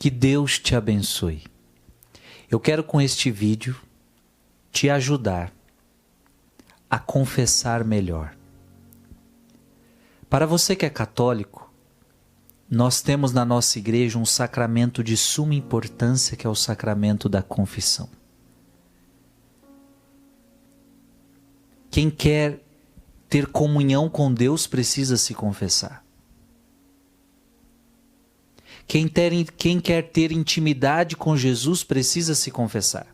Que Deus te abençoe. Eu quero com este vídeo te ajudar a confessar melhor. Para você que é católico, nós temos na nossa igreja um sacramento de suma importância, que é o sacramento da confissão. Quem quer ter comunhão com Deus precisa se confessar. Quem quer ter intimidade com Jesus precisa se confessar.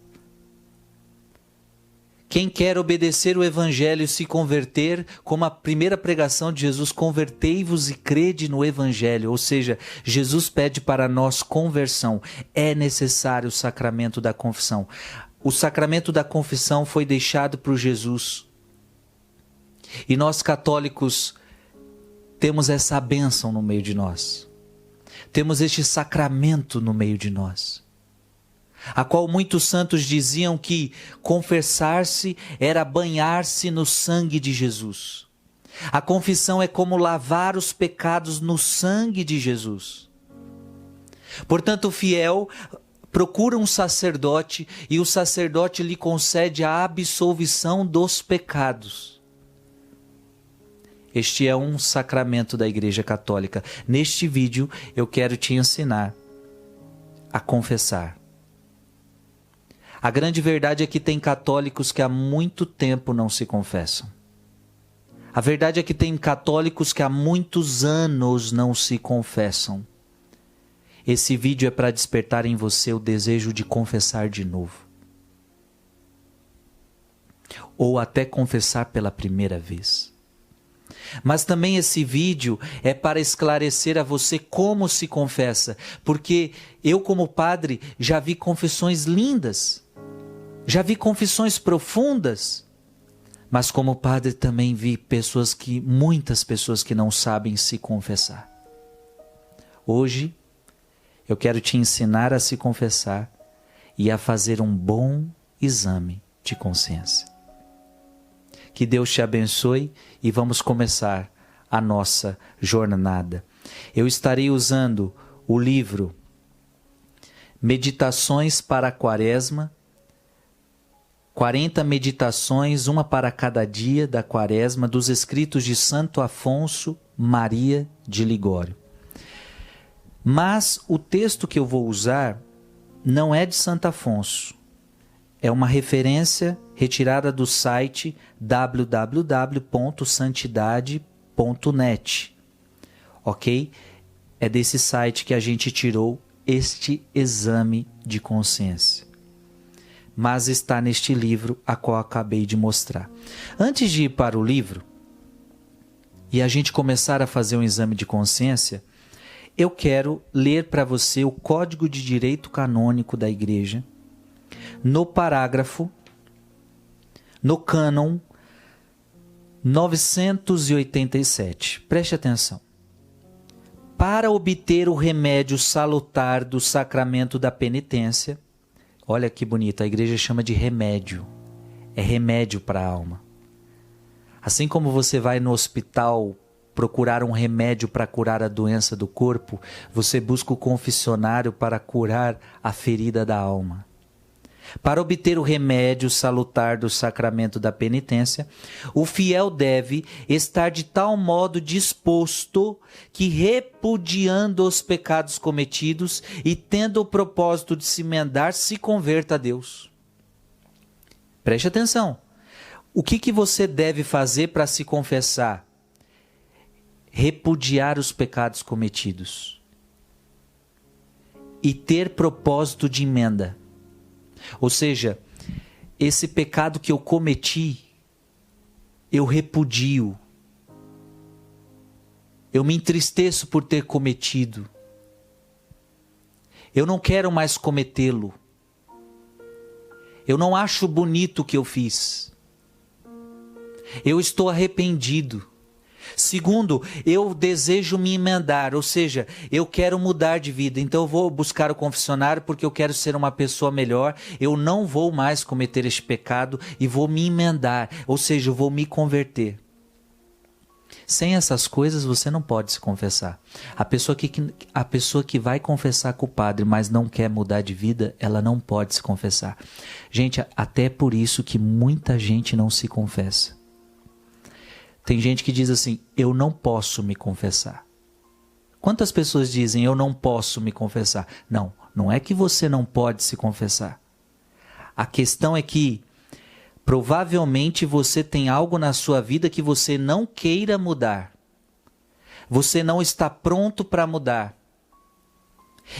Quem quer obedecer o Evangelho e se converter, como a primeira pregação de Jesus, convertei-vos e crede no Evangelho, ou seja, Jesus pede para nós conversão. É necessário o sacramento da confissão. O sacramento da confissão foi deixado por Jesus. E nós católicos temos essa bênção no meio de nós. Temos este sacramento no meio de nós, a qual muitos santos diziam que confessar-se era banhar-se no sangue de Jesus. A confissão é como lavar os pecados no sangue de Jesus. Portanto, o fiel procura um sacerdote e o sacerdote lhe concede a absolvição dos pecados. Este é um sacramento da Igreja Católica. Neste vídeo eu quero te ensinar a confessar. A grande verdade é que tem católicos que há muito tempo não se confessam. A verdade é que tem católicos que há muitos anos não se confessam. Esse vídeo é para despertar em você o desejo de confessar de novo. Ou até confessar pela primeira vez. Mas também esse vídeo é para esclarecer a você como se confessa, porque eu, como padre, já vi confissões lindas, já vi confissões profundas, mas como padre também vi muitas pessoas que não sabem se confessar. Hoje eu quero te ensinar a se confessar e a fazer um bom exame de consciência. Que Deus te abençoe e vamos começar a nossa jornada. Eu estarei usando o livro Meditações para a Quaresma, 40 meditações, uma para cada dia da Quaresma, dos escritos de Santo Afonso Maria de Ligório. Mas o texto que eu vou usar não é de Santo Afonso. É uma referência retirada do site www.santidade.net, ok? É desse site que a gente tirou este exame de consciência. Mas está neste livro a qual acabei de mostrar. Antes de ir para o livro e a gente começar a fazer um exame de consciência, eu quero ler para você o Código de Direito Canônico da Igreja, no parágrafo, no cânon 987. Preste atenção. Para obter o remédio salutar do sacramento da penitência, olha que bonito, a igreja chama de remédio. É remédio para a alma. Assim como você vai no hospital procurar um remédio para curar a doença do corpo, você busca o confessionário para curar a ferida da alma. Para obter o remédio salutar do sacramento da penitência, o fiel deve estar de tal modo disposto que, repudiando os pecados cometidos e tendo o propósito de se emendar, se converta a Deus. Preste atenção. O que você deve fazer para se confessar? Repudiar os pecados cometidos e ter propósito de emenda. Ou seja, esse pecado que eu cometi, eu repudio. Eu me entristeço por ter cometido. Eu não quero mais cometê-lo. Eu não acho bonito o que eu fiz. Eu estou arrependido. Segundo, eu desejo me emendar, ou seja, eu quero mudar de vida, então eu vou buscar o confessionário porque eu quero ser uma pessoa melhor, eu não vou mais cometer este pecado e vou me emendar, ou seja, eu vou me converter. Sem essas coisas você não pode se confessar. A pessoa que vai confessar com o padre, mas não quer mudar de vida, ela não pode se confessar. Gente, até por isso que muita gente não se confessa. Tem gente que diz assim, eu não posso me confessar. Quantas pessoas dizem, eu não posso me confessar? Não, não é que você não pode se confessar. A questão é que provavelmente você tem algo na sua vida que você não queira mudar. Você não está pronto para mudar.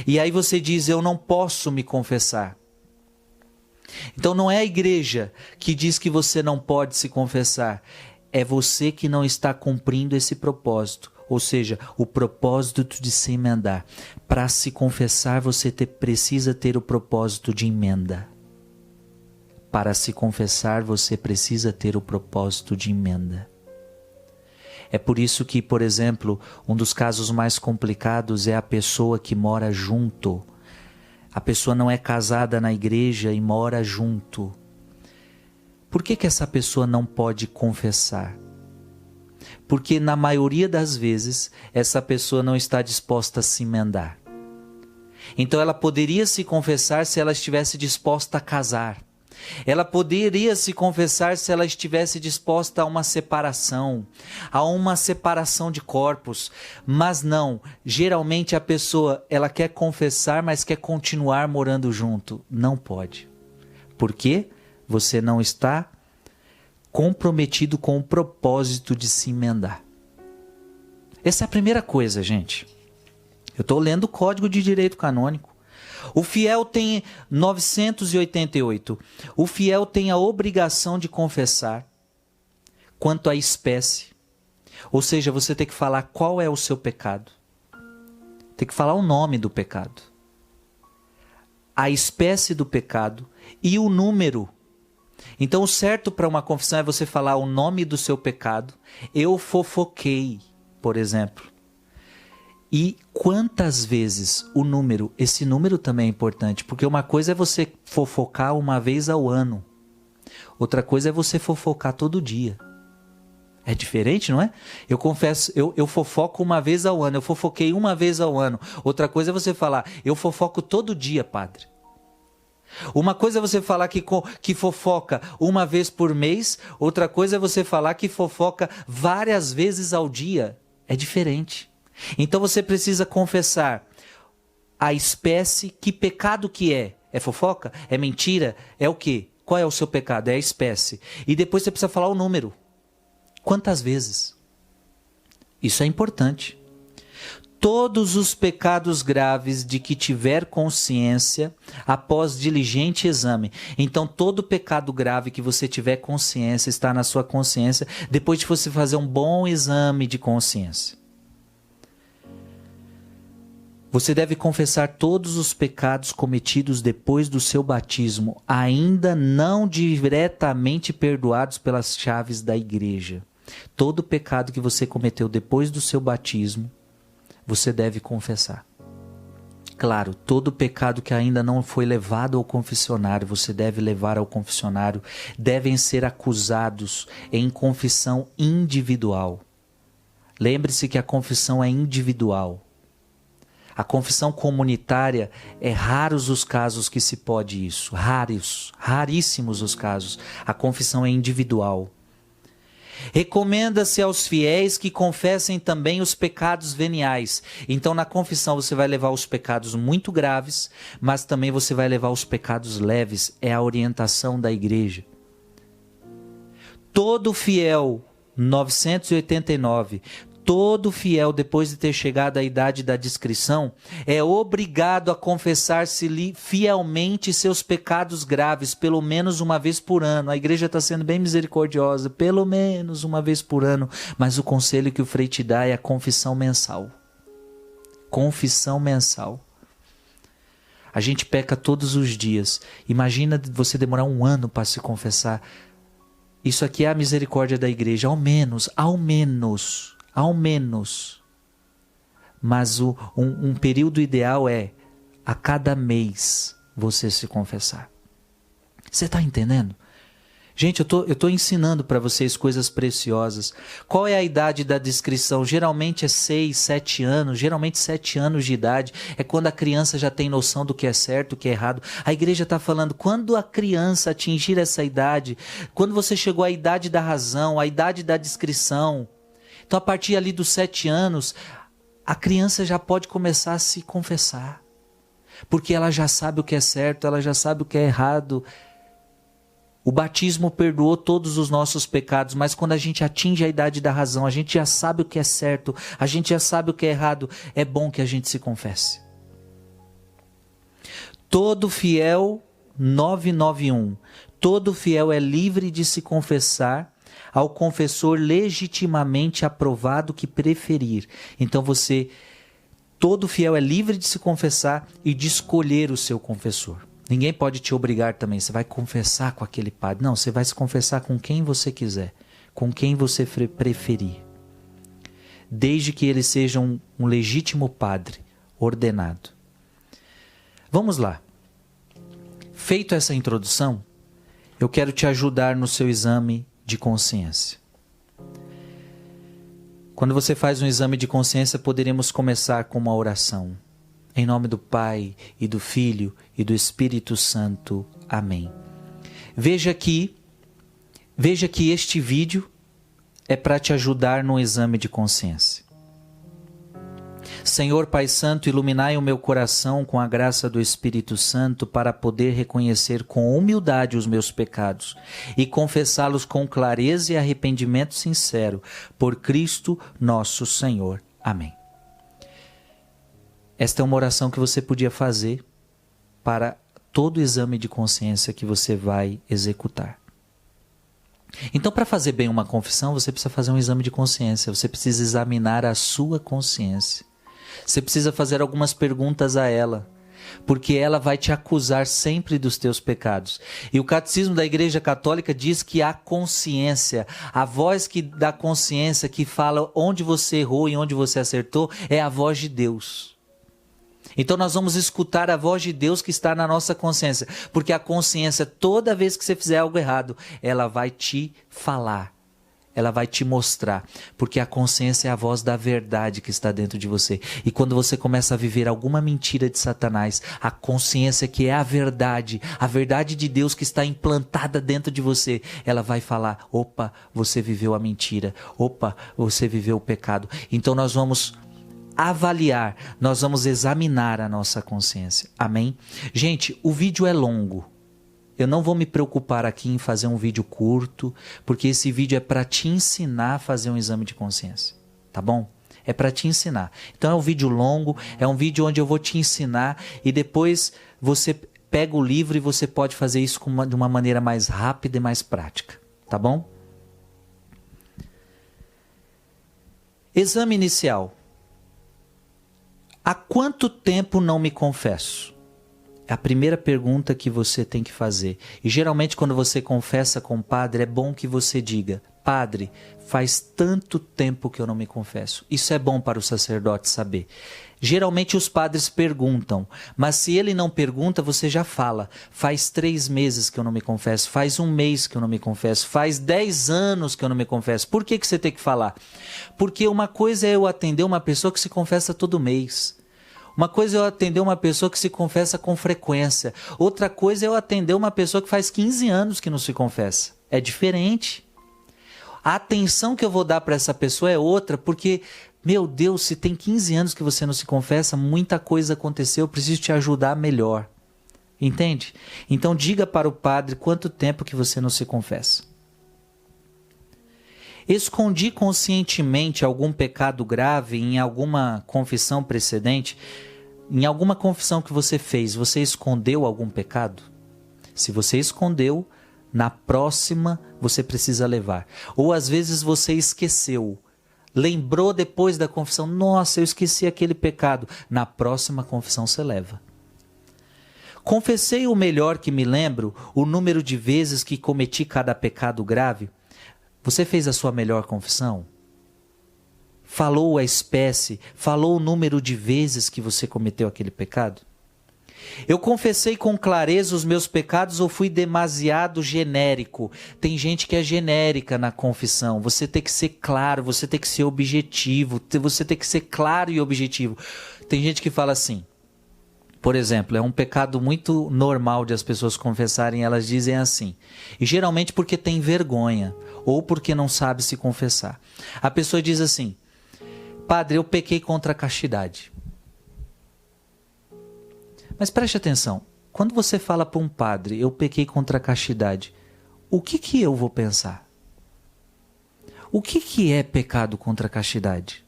E aí você diz, eu não posso me confessar. Então não é a igreja que diz que você não pode se confessar. É você que não está cumprindo esse propósito. Ou seja, o propósito de se emendar. Para se confessar, você precisa ter o propósito de emenda. Para se confessar, você precisa ter o propósito de emenda. É por isso que, por exemplo, um dos casos mais complicados é a pessoa que mora junto. A pessoa não é casada na igreja e mora junto. Por que essa pessoa não pode confessar? Porque na maioria das vezes, essa pessoa não está disposta a se emendar. Então ela poderia se confessar se ela estivesse disposta a casar. Ela poderia se confessar se ela estivesse disposta a uma separação de corpos, mas não. Geralmente a pessoa, ela quer confessar, mas quer continuar morando junto. Não pode. Por quê? Você não está comprometido com o propósito de se emendar. Essa é a primeira coisa, gente. Eu estou lendo o Código de Direito Canônico. O fiel tem 988. O fiel tem a obrigação de confessar quanto à espécie. Ou seja, você tem que falar qual é o seu pecado. Tem que falar o nome do pecado. A espécie do pecado e o número. Então o certo para uma confissão é você falar o nome do seu pecado. Eu fofoquei, por exemplo. E quantas vezes o número, esse número também é importante, porque uma coisa é você fofocar uma vez ao ano, outra coisa é você fofocar todo dia. É diferente, não é? Eu confesso, eu fofoco uma vez ao ano, eu fofoquei uma vez ao ano. Outra coisa é você falar, eu fofoco todo dia, padre. Uma coisa é você falar que fofoca uma vez por mês, outra coisa é você falar que fofoca várias vezes ao dia. É diferente. Então você precisa confessar a espécie, que pecado que é. É fofoca? É mentira? É o quê? Qual é o seu pecado? É a espécie. E depois você precisa falar o número. Quantas vezes? Isso é importante. Todos os pecados graves de que tiver consciência após diligente exame. Então todo pecado grave que você tiver consciência, está na sua consciência, depois de você fazer um bom exame de consciência. Você deve confessar todos os pecados cometidos depois do seu batismo, ainda não diretamente perdoados pelas chaves da igreja. Todo pecado que você cometeu depois do seu batismo, você deve confessar. Claro, todo pecado que ainda não foi levado ao confessionário, você deve levar ao confessionário, devem ser acusados em confissão individual. Lembre-se que a confissão é individual. A confissão comunitária, é raros os casos que se pode isso. Raríssimos os casos. A confissão é individual. Recomenda-se aos fiéis que confessem também os pecados veniais. Então na confissão você vai levar os pecados muito graves, mas também você vai levar os pecados leves. É a orientação da igreja. Todo fiel, 989... Todo fiel, depois de ter chegado à idade da discrição, é obrigado a confessar-se fielmente seus pecados graves, pelo menos uma vez por ano. A igreja está sendo bem misericordiosa, pelo menos uma vez por ano. Mas o conselho que o Frei te dá é a confissão mensal. Confissão mensal. A gente peca todos os dias. Imagina você demorar um ano para se confessar. Isso aqui é a misericórdia da igreja, ao menos. Mas um período ideal é a cada mês você se confessar. Você está entendendo? Gente, eu tô ensinando para vocês coisas preciosas. Qual é a idade da discrição? Geralmente é 6, 7 anos, geralmente 7 anos de idade. É quando a criança já tem noção do que é certo, do que é errado. A igreja está falando, quando a criança atingir essa idade, quando você chegou à idade da razão, à idade da discrição, então a partir ali dos 7 anos, a criança já pode começar a se confessar. Porque ela já sabe o que é certo, ela já sabe o que é errado. O batismo perdoou todos os nossos pecados, mas quando a gente atinge a idade da razão, a gente já sabe o que é certo, a gente já sabe o que é errado, é bom que a gente se confesse. Todo fiel, 991, todo fiel é livre de se confessar ao confessor legitimamente aprovado que preferir. Então todo fiel é livre de se confessar e de escolher o seu confessor. Ninguém pode te obrigar também, você vai confessar com aquele padre. Não, você vai se confessar com quem você quiser, com quem você preferir. Desde que ele seja um legítimo padre, ordenado. Vamos lá. Feito essa introdução, eu quero te ajudar no seu exame de consciência. Quando você faz um exame de consciência, poderemos começar com uma oração. Em nome do Pai, e do Filho, e do Espírito Santo. Amém. Veja que este vídeo é para te ajudar no exame de consciência. Senhor Pai Santo, iluminai o meu coração com a graça do Espírito Santo para poder reconhecer com humildade os meus pecados e confessá-los com clareza e arrependimento sincero, por Cristo nosso Senhor. Amém. Esta é uma oração que você podia fazer para todo exame de consciência que você vai executar. Então, para fazer bem uma confissão, você precisa fazer um exame de consciência. Você precisa examinar a sua consciência. Você precisa fazer algumas perguntas a ela, porque ela vai te acusar sempre dos teus pecados. E o Catecismo da Igreja Católica diz que a consciência, a voz da consciência que fala onde você errou e onde você acertou, é a voz de Deus. Então nós vamos escutar a voz de Deus que está na nossa consciência, porque a consciência, toda vez que você fizer algo errado, ela vai te falar, ela vai te mostrar, porque a consciência é a voz da verdade que está dentro de você. E quando você começa a viver alguma mentira de Satanás, a consciência que é a verdade de Deus que está implantada dentro de você, ela vai falar, opa, você viveu a mentira, opa, você viveu o pecado. Então nós vamos avaliar, nós vamos examinar a nossa consciência. Amém? Gente, o vídeo é longo. Eu não vou me preocupar aqui em fazer um vídeo curto, porque esse vídeo é para te ensinar a fazer um exame de consciência. Tá bom? É para te ensinar. Então é um vídeo longo, é um vídeo onde eu vou te ensinar e depois você pega o livro e você pode fazer isso de uma maneira mais rápida e mais prática. Tá bom? Exame inicial. Há quanto tempo não me confesso? É a primeira pergunta que você tem que fazer. E geralmente quando você confessa com o padre, é bom que você diga, padre, faz tanto tempo que eu não me confesso. Isso é bom para o sacerdote saber. Geralmente os padres perguntam, mas se ele não pergunta, você já fala. Faz 3 meses que eu não me confesso, faz 1 mês que eu não me confesso, faz 10 anos que eu não me confesso. Por que você tem que falar? Porque uma coisa é eu atender uma pessoa que se confessa todo mês. Uma coisa é eu atender uma pessoa que se confessa com frequência. Outra coisa é eu atender uma pessoa que faz 15 anos que não se confessa. É diferente. A atenção que eu vou dar para essa pessoa é outra, porque, meu Deus, se tem 15 anos que você não se confessa, muita coisa aconteceu, eu preciso te ajudar melhor. Entende? Então diga para o padre quanto tempo que você não se confessa. Escondi conscientemente algum pecado grave em alguma confissão precedente? Em alguma confissão que você fez, você escondeu algum pecado? Se você escondeu, na próxima você precisa levar. Ou às vezes você esqueceu, lembrou depois da confissão, nossa, eu esqueci aquele pecado. Na próxima confissão você leva. Confessei o melhor que me lembro, o número de vezes que cometi cada pecado grave? Você fez a sua melhor confissão? Falou a espécie, falou o número de vezes que você cometeu aquele pecado? Eu confessei com clareza os meus pecados ou fui demasiado genérico? Tem gente que é genérica na confissão. Você tem que ser claro, você tem que ser objetivo, você tem que ser claro e objetivo. Tem gente que fala assim, por exemplo, é um pecado muito normal de as pessoas confessarem, elas dizem assim, e geralmente porque tem vergonha ou porque não sabe se confessar. A pessoa diz assim, padre, eu pequei contra a castidade. Mas preste atenção, quando você fala para um padre, eu pequei contra a castidade, o que eu vou pensar? O que é pecado contra a castidade?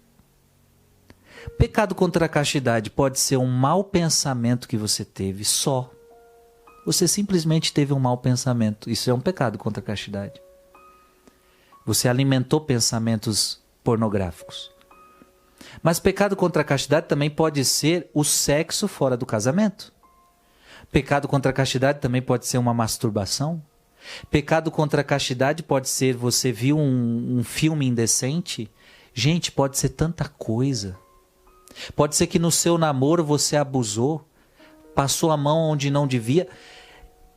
Pecado contra a castidade pode ser um mau pensamento que você teve só. Você simplesmente teve um mau pensamento. Isso é um pecado contra a castidade. Você alimentou pensamentos pornográficos. Mas pecado contra a castidade também pode ser o sexo fora do casamento. Pecado contra a castidade também pode ser uma masturbação. Pecado contra a castidade pode ser você viu um filme indecente. Gente, pode ser tanta coisa. Pode ser que no seu namoro você abusou, passou a mão onde não devia.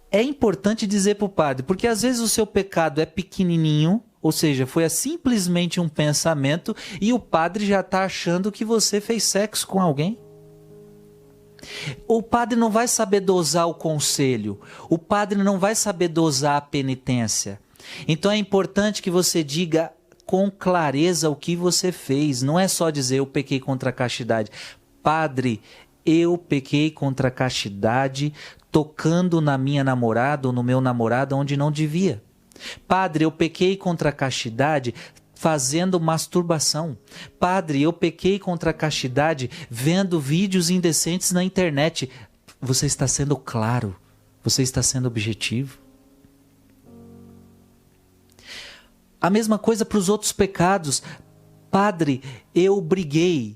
É importante dizer para o padre, porque às vezes o seu pecado é pequenininho, ou seja, foi simplesmente um pensamento e o padre já está achando que você fez sexo com alguém. O padre não vai saber dosar o conselho, o padre não vai saber dosar a penitência. Então é importante que você diga com clareza o que você fez. Não é só dizer eu pequei contra a castidade. Padre, eu pequei contra a castidade tocando na minha namorada ou no meu namorado onde não devia. Padre, eu pequei contra a castidade fazendo masturbação. Padre, eu pequei contra a castidade vendo vídeos indecentes na internet. Você está sendo claro. Você está sendo objetivo. A mesma coisa para os outros pecados. Padre, eu briguei.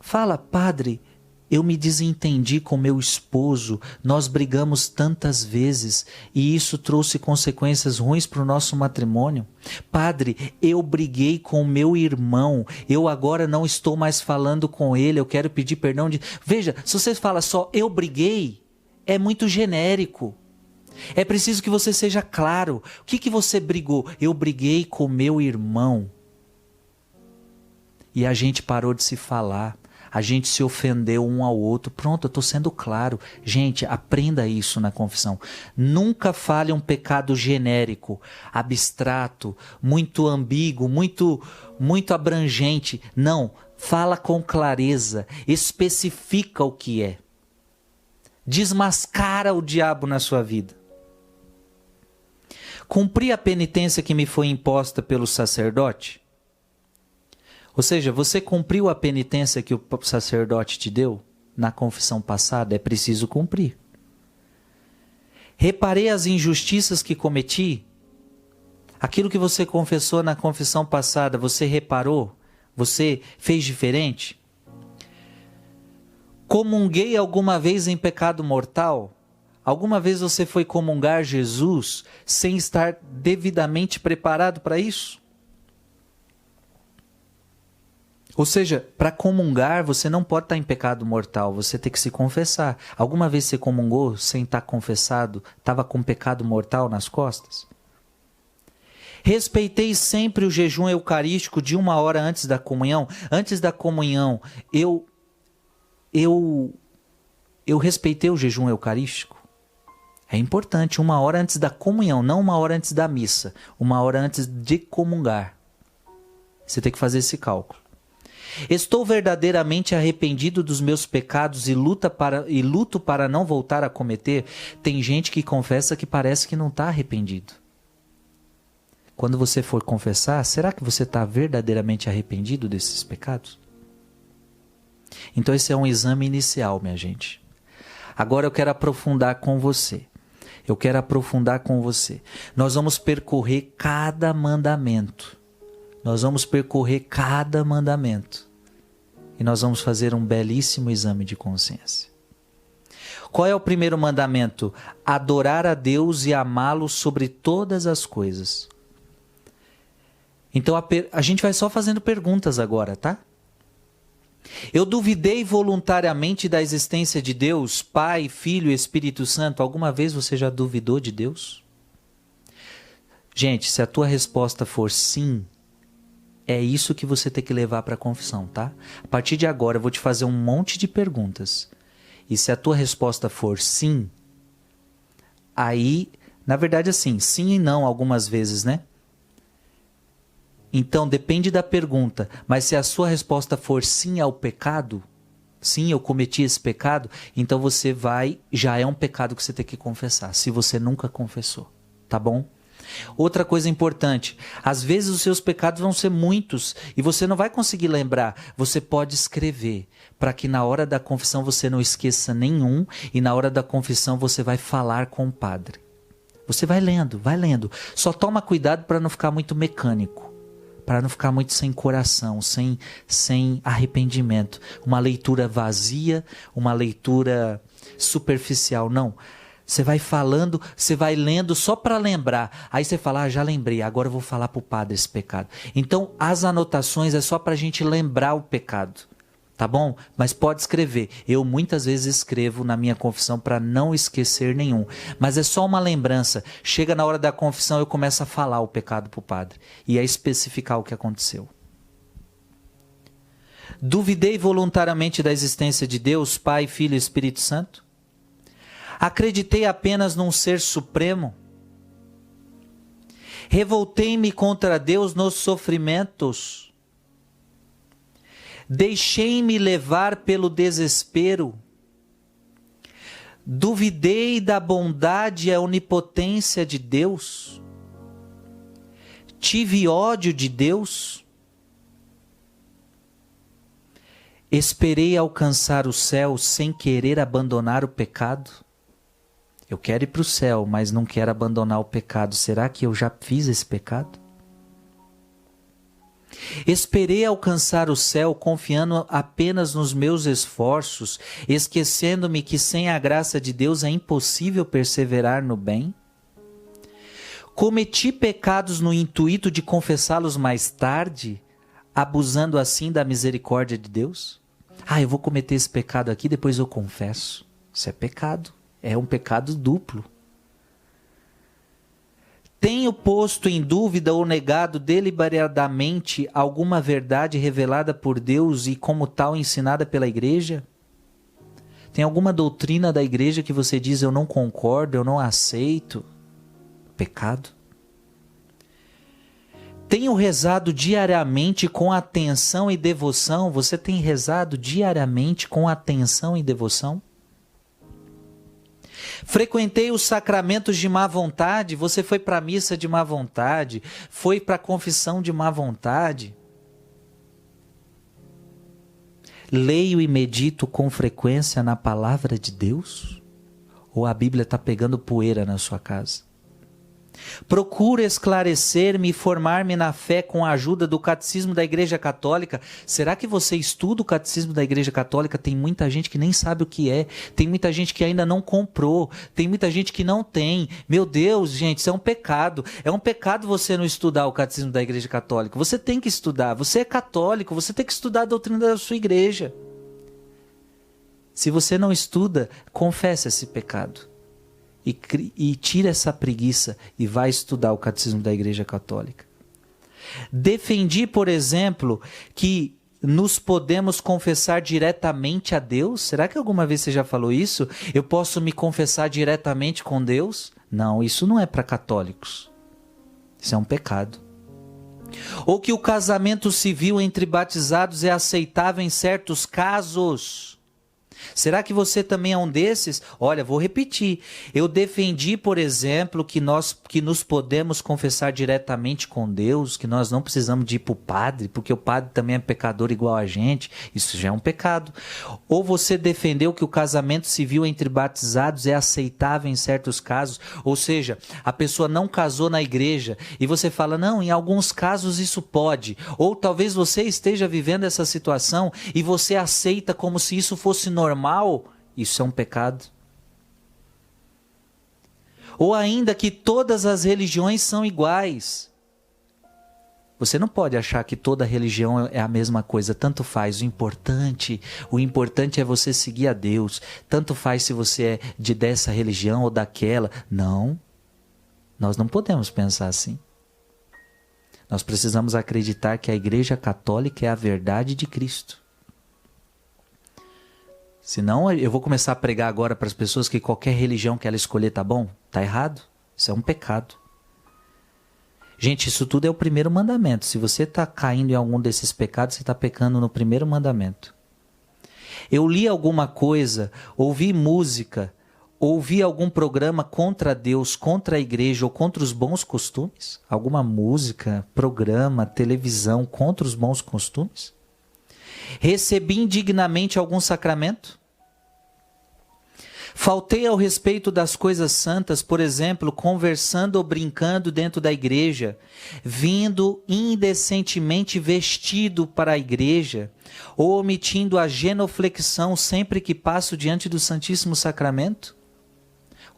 Fala, padre, eu me desentendi com meu esposo. Nós brigamos tantas vezes e isso trouxe consequências ruins para o nosso matrimônio. Padre, eu briguei com meu irmão. Eu agora não estou mais falando com ele. Eu quero pedir perdão. Veja, se você fala só eu briguei, é muito genérico. É preciso que você seja claro. O que você brigou? Eu briguei com meu irmão. E a gente parou de se falar. A gente se ofendeu um ao outro. Pronto, eu estou sendo claro. Gente, aprenda isso na confissão. Nunca fale um pecado genérico, abstrato, muito ambíguo, muito abrangente. Não, fala com clareza. Especifica o que é. Desmascara o diabo na sua vida. Cumpri a penitência que me foi imposta pelo sacerdote? Ou seja, você cumpriu a penitência que o sacerdote te deu na confissão passada? É preciso cumprir. Reparei as injustiças que cometi? Aquilo que você confessou na confissão passada, você reparou? Você fez diferente? Comunguei alguma vez em pecado mortal? Alguma vez você foi comungar Jesus sem estar devidamente preparado para isso? Ou seja, para comungar você não pode estar em pecado mortal, você tem que se confessar. Alguma vez você comungou sem estar confessado, estava com pecado mortal nas costas? Respeitei sempre o jejum eucarístico de 1 hora antes da comunhão. Antes da comunhão, eu respeitei o jejum eucarístico. É importante, 1 hora antes da comunhão, não 1 hora antes da missa. 1 hora antes de comungar. Você tem que fazer esse cálculo. Estou verdadeiramente arrependido dos meus pecados e luto para não voltar a cometer? Tem gente que confessa que parece que não está arrependido. Quando você for confessar, será que você está verdadeiramente arrependido desses pecados? Então esse é um exame inicial, minha gente. Agora eu quero aprofundar com você. Nós vamos percorrer cada mandamento. E nós vamos fazer um belíssimo exame de consciência. Qual é o primeiro mandamento? Adorar a Deus e amá-lo sobre todas as coisas. Então a gente vai só fazendo perguntas agora, tá? Eu duvidei voluntariamente da existência de Deus, Pai, Filho e Espírito Santo. Alguma vez você já duvidou de Deus? Gente, se a tua resposta for sim, é isso que você tem que levar para a confissão, tá? A partir de agora eu vou te fazer um monte de perguntas. E se a tua resposta for sim, aí, na verdade assim, sim e não algumas vezes, né? Então depende da pergunta, mas se a sua resposta for sim ao pecado, sim, eu cometi esse pecado, então você vai, já é um pecado que você tem que confessar, se você nunca confessou, tá bom? Outra coisa importante, às vezes os seus pecados vão ser muitos e você não vai conseguir lembrar. Você pode escrever para que na hora da confissão você não esqueça nenhum e na hora da confissão você vai falar com o padre. Você vai lendo, vai lendo. Só toma cuidado para não ficar muito mecânico, para não ficar muito sem coração, sem arrependimento. Uma leitura vazia, uma leitura superficial, não. Você vai falando, você vai lendo só para lembrar. Aí você fala, já lembrei, agora eu vou falar para o padre esse pecado. Então, as anotações é só para a gente lembrar o pecado, tá bom? Mas pode escrever. Eu muitas vezes escrevo na minha confissão para não esquecer nenhum. Mas é só uma lembrança. Chega na hora da confissão, eu começo a falar o pecado para o padre. E a especificar o que aconteceu. Duvidei voluntariamente da existência de Deus, Pai, Filho e Espírito Santo? Acreditei apenas num ser supremo? Revoltei-me contra Deus nos sofrimentos? Deixei-me levar pelo desespero? Duvidei da bondade e a onipotência de Deus? Tive ódio de Deus? Esperei alcançar o céu sem querer abandonar o pecado? Eu quero ir para o céu, mas não quero abandonar o pecado. Será que eu já fiz esse pecado? Esperei alcançar o céu confiando apenas nos meus esforços, esquecendo-me que sem a graça de Deus é impossível perseverar no bem? Cometi pecados no intuito de confessá-los mais tarde, abusando assim da misericórdia de Deus? Eu vou cometer esse pecado aqui, depois eu confesso. Isso é pecado. É um pecado duplo. Tenho posto em dúvida ou negado deliberadamente alguma verdade revelada por Deus e como tal ensinada pela igreja? Tem alguma doutrina da igreja que você diz eu não concordo, eu não aceito? Pecado. Tenho rezado diariamente com atenção e devoção? Você tem rezado diariamente com atenção e devoção? Frequentei os sacramentos de má vontade? Você foi para a missa de má vontade? Foi para a confissão de má vontade? Leio e medito com frequência na palavra de Deus? Ou a Bíblia está pegando poeira na sua casa? Procuro esclarecer-me e formar-me na fé com a ajuda do Catecismo da Igreja Católica. Será que você estuda o Catecismo da Igreja Católica? Tem muita gente que nem sabe o que é. Tem muita gente que ainda não comprou. Tem muita gente que não tem. Meu Deus, gente, isso é um pecado. É um pecado você não estudar o Catecismo da Igreja Católica. Você tem que estudar. Você é católico, você tem que estudar a doutrina da sua igreja. Se você não estuda, confesse esse pecado. E tira essa preguiça e vai estudar o Catecismo da Igreja Católica. Defendi, por exemplo, que nos podemos confessar diretamente a Deus. Será que alguma vez você já falou isso? Eu posso me confessar diretamente com Deus? Não, isso não é para católicos. Isso é um pecado. Ou que o casamento civil entre batizados é aceitável em certos casos. Será que você também é um desses? Olha, vou repetir. Eu defendi, por exemplo, que nos podemos confessar diretamente com Deus, que nós não precisamos de ir para o padre, porque o padre também é pecador igual a gente. Isso já é um pecado. Ou você defendeu que o casamento civil entre batizados é aceitável em certos casos, ou seja, a pessoa não casou na igreja e você fala, não, em alguns casos isso pode. Ou talvez você esteja vivendo essa situação e você aceita como se isso fosse normal. Isso é um pecado. Ou ainda que todas as religiões são iguais. Você não pode achar que toda religião é a mesma coisa. Tanto faz. O importante é você seguir a Deus. Tanto faz se você é dessa religião ou daquela. Não. Nós não podemos pensar assim. Nós precisamos acreditar que a Igreja Católica é a verdade de Cristo. Senão eu vou começar a pregar agora para as pessoas que qualquer religião que ela escolher tá bom. Tá errado. Isso é um pecado. Gente, isso tudo é o primeiro mandamento. Se você está caindo em algum desses pecados, você está pecando no primeiro mandamento. Eu li alguma coisa, ouvi música, ouvi algum programa contra Deus, contra a igreja ou contra os bons costumes? Alguma música, programa, televisão contra os bons costumes? Recebi indignamente algum sacramento? Faltei ao respeito das coisas santas, por exemplo, conversando ou brincando dentro da igreja, vindo indecentemente vestido para a igreja, ou omitindo a genuflexão sempre que passo diante do Santíssimo Sacramento?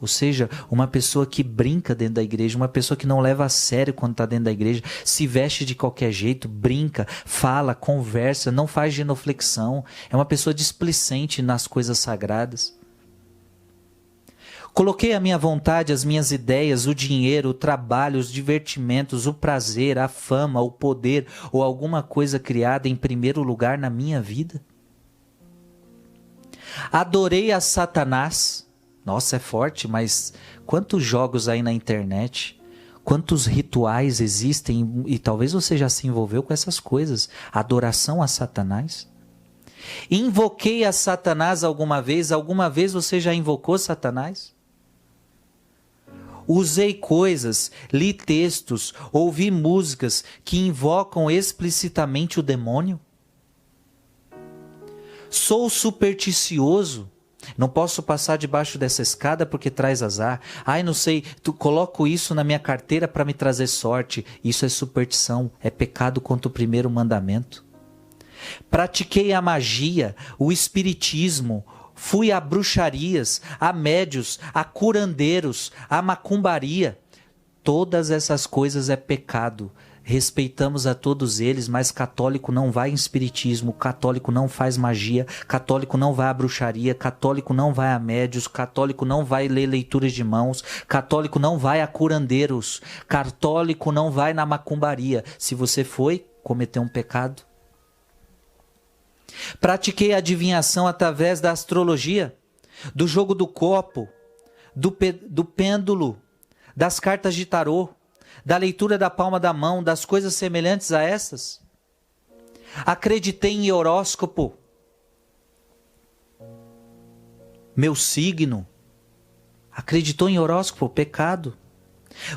Ou seja, uma pessoa que brinca dentro da igreja, uma pessoa que não leva a sério quando está dentro da igreja, se veste de qualquer jeito, brinca, fala, conversa, não faz genuflexão, é uma pessoa displicente nas coisas sagradas. Coloquei a minha vontade, as minhas ideias, o dinheiro, o trabalho, os divertimentos, o prazer, a fama, o poder ou alguma coisa criada em primeiro lugar na minha vida? Adorei a Satanás. Nossa, é forte, mas quantos jogos aí na internet, quantos rituais existem e talvez você já se envolveu com essas coisas. Adoração a Satanás. Invoquei a Satanás alguma vez? Alguma vez você já invocou Satanás? Usei coisas, li textos, ouvi músicas que invocam explicitamente o demônio? Sou supersticioso? Não posso passar debaixo dessa escada porque traz azar. Ai, não sei, coloco isso na minha carteira para me trazer sorte. Isso é superstição, é pecado contra o primeiro mandamento. Pratiquei a magia, o espiritismo, fui a bruxarias, a médios, a curandeiros, a macumbaria. Todas essas coisas é pecado. Respeitamos a todos eles, mas católico não vai em espiritismo, católico não faz magia, católico não vai à bruxaria, católico não vai a médios, católico não vai ler leituras de mãos, católico não vai a curandeiros, católico não vai na macumbaria. Se você foi, cometeu um pecado. Pratiquei a adivinhação através da astrologia, do jogo do copo, do pêndulo, das cartas de tarô, da leitura da palma da mão, das coisas semelhantes a essas. Acreditei em horóscopo, meu signo. Acreditou em horóscopo? Pecado.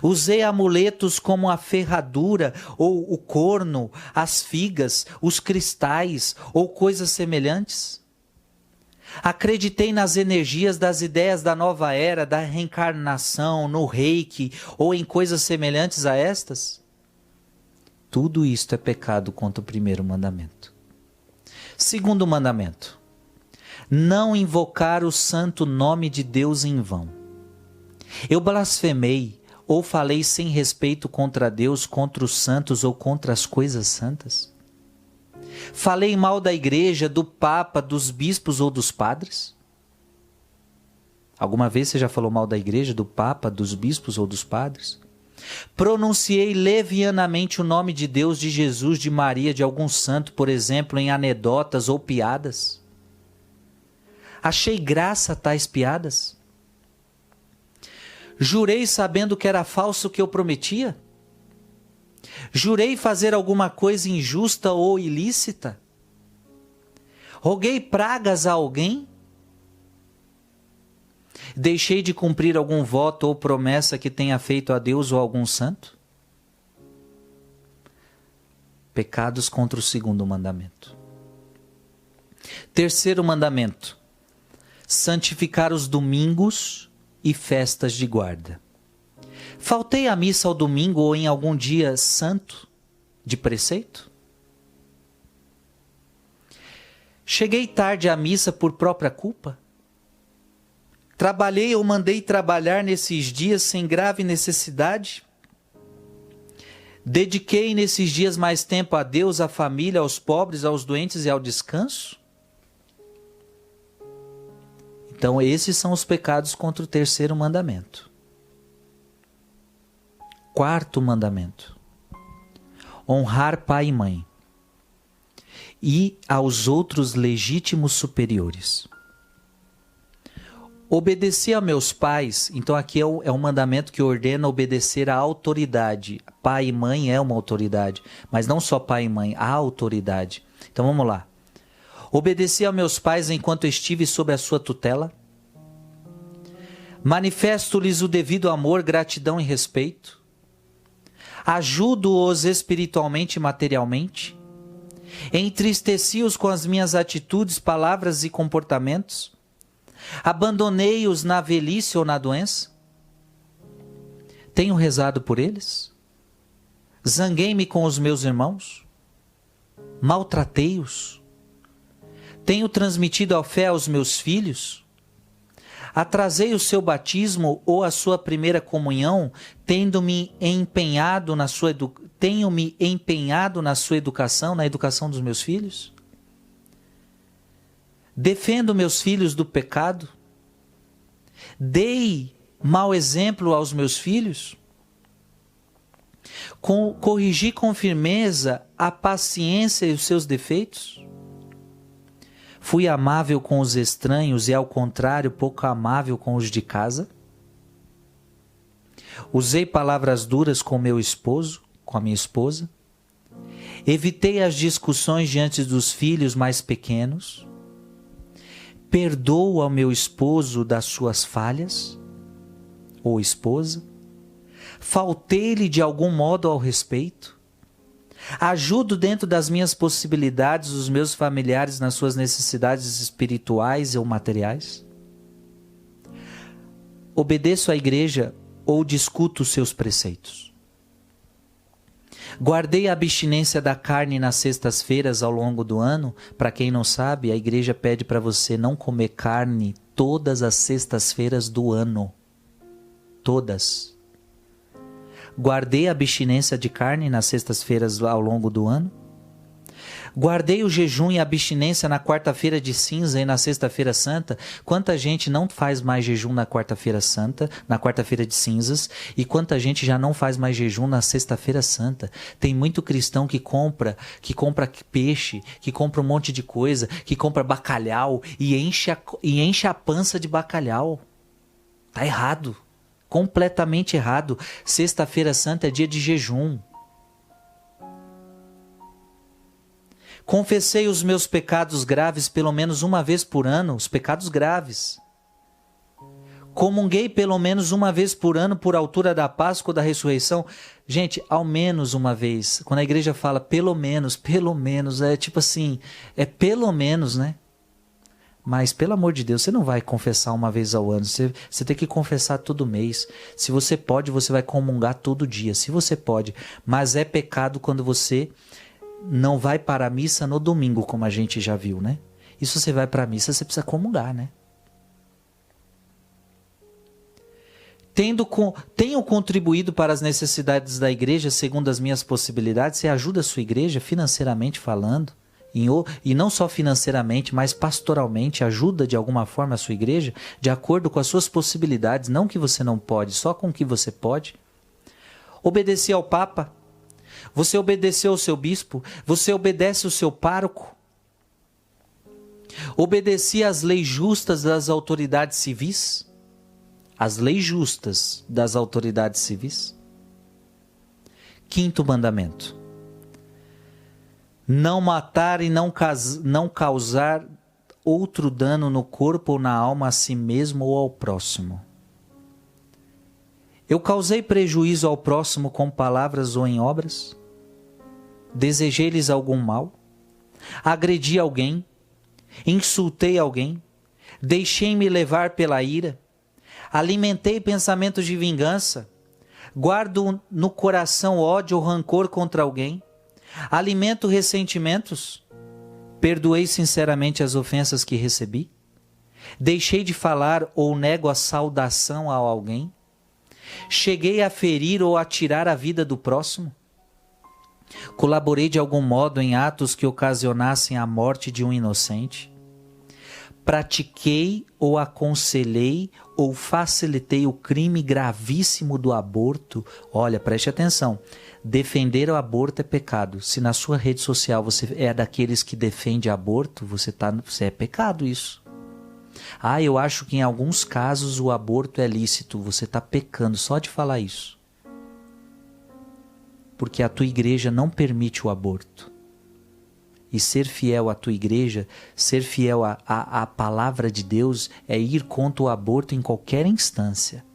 Usei amuletos como a ferradura ou o corno, as figas, os cristais ou coisas semelhantes. Acreditei nas energias das ideias da nova era, da reencarnação, no reiki ou em coisas semelhantes a estas. Tudo isto é pecado contra o primeiro mandamento. Segundo mandamento: não invocar o santo nome de Deus em vão. Eu blasfemei ou falei sem respeito contra Deus, contra os santos ou contra as coisas santas? Falei mal da igreja, do papa, dos bispos ou dos padres? Alguma vez você já falou mal da igreja, do papa, dos bispos ou dos padres? Pronunciei levianamente o nome de Deus, de Jesus, de Maria, de algum santo, por exemplo, em anedotas ou piadas? Achei graça a tais piadas? Jurei sabendo que era falso o que eu prometia? Jurei fazer alguma coisa injusta ou ilícita? Roguei pragas a alguém? Deixei de cumprir algum voto ou promessa que tenha feito a Deus ou algum santo? Pecados contra o segundo mandamento. Terceiro mandamento: santificar os domingos e festas de guarda. Faltei à missa ao domingo ou em algum dia santo de preceito? Cheguei tarde à missa por própria culpa? Trabalhei ou mandei trabalhar nesses dias sem grave necessidade? Dediquei nesses dias mais tempo a Deus, à família, aos pobres, aos doentes e ao descanso? Então, esses são os pecados contra o terceiro mandamento. Quarto mandamento: honrar pai e mãe e aos outros legítimos superiores. Obedecer a meus pais, então aqui é um mandamento que ordena obedecer à autoridade. Pai e mãe é uma autoridade, mas não só pai e mãe, a autoridade. Então vamos lá. Obedecer a meus pais enquanto estive sob a sua tutela. Manifesto-lhes o devido amor, gratidão e respeito. Ajudo-os espiritualmente e materialmente. Entristeci-os com as minhas atitudes, palavras e comportamentos. Abandonei-os na velhice ou na doença? Tenho rezado por eles? Zanguei-me com os meus irmãos? Maltratei-os? Tenho transmitido a fé aos meus filhos? Atrasei o seu batismo ou a sua primeira comunhão, tenho-me empenhado na sua educação, na educação dos meus filhos? Defendo meus filhos do pecado? Dei mau exemplo aos meus filhos? Corrigi com firmeza a paciência e os seus defeitos? Fui amável com os estranhos e, ao contrário, pouco amável com os de casa? Usei palavras duras com meu esposo, com a minha esposa? Evitei as discussões diante dos filhos mais pequenos? Perdoo ao meu esposo das suas falhas? Ou esposa? Faltei-lhe de algum modo ao respeito? Ajudo dentro das minhas possibilidades os meus familiares nas suas necessidades espirituais ou materiais? Obedeço à igreja ou discuto os seus preceitos? Guardei a abstinência da carne nas sextas-feiras ao longo do ano. Para quem não sabe, a igreja pede para você não comer carne todas as sextas-feiras do ano. Todas. Guardei a abstinência de carne nas sextas-feiras ao longo do ano. Guardei o jejum e a abstinência na quarta-feira de cinza e na sexta-feira santa. Quanta gente não faz mais jejum na quarta-feira santa, na quarta-feira de cinzas, e quanta gente já não faz mais jejum na sexta-feira santa. Tem muito cristão que compra peixe, que compra um monte de coisa, que compra bacalhau e enche a pança de bacalhau. Tá errado. Completamente errado. Sexta-feira santa é dia de jejum. Confessei os meus pecados graves pelo menos uma vez por ano, os pecados graves. Comunguei pelo menos uma vez por ano por altura da Páscoa ou da ressurreição. Gente, ao menos uma vez. Quando a igreja fala pelo menos, é tipo assim, é pelo menos, né? Mas, pelo amor de Deus, você não vai confessar uma vez ao ano. Você tem que confessar todo mês. Se você pode, você vai comungar todo dia. Se você pode. Mas é pecado quando você não vai para a missa no domingo, como a gente já viu, né? E se você vai para a missa, você precisa comungar, né? Tenho contribuído para as necessidades da igreja segundo as minhas possibilidades. Você ajuda a sua igreja financeiramente falando? E não só financeiramente, mas pastoralmente, ajuda de alguma forma a sua igreja, de acordo com as suas possibilidades, não que você não pode, só com o que você pode. Obedecer ao Papa? Você obedeceu ao seu bispo? Você obedece ao seu pároco? Obedeci às leis justas das autoridades civis? As leis justas das autoridades civis? Quinto mandamento: não matar e não causar outro dano no corpo ou na alma a si mesmo ou ao próximo. Eu causei prejuízo ao próximo com palavras ou em obras? Desejei-lhes algum mal? Agredi alguém? Insultei alguém? Deixei-me levar pela ira? Alimentei pensamentos de vingança? Guardo no coração ódio ou rancor contra alguém? Alimento ressentimentos? Perdoei sinceramente as ofensas que recebi? Deixei de falar ou nego a saudação a alguém? Cheguei a ferir ou a tirar a vida do próximo? Colaborei de algum modo em atos que ocasionassem a morte de um inocente? Pratiquei ou aconselhei ou facilitei o crime gravíssimo do aborto? Olha, preste atenção. Defender o aborto é pecado. Se na sua rede social você é daqueles que defende aborto, você é pecado isso. Ah, eu acho que em alguns casos o aborto é lícito. Você está pecando só de falar isso. Porque a tua igreja não permite o aborto. E ser fiel à tua igreja, ser fiel à palavra de Deus, é ir contra o aborto em qualquer instância,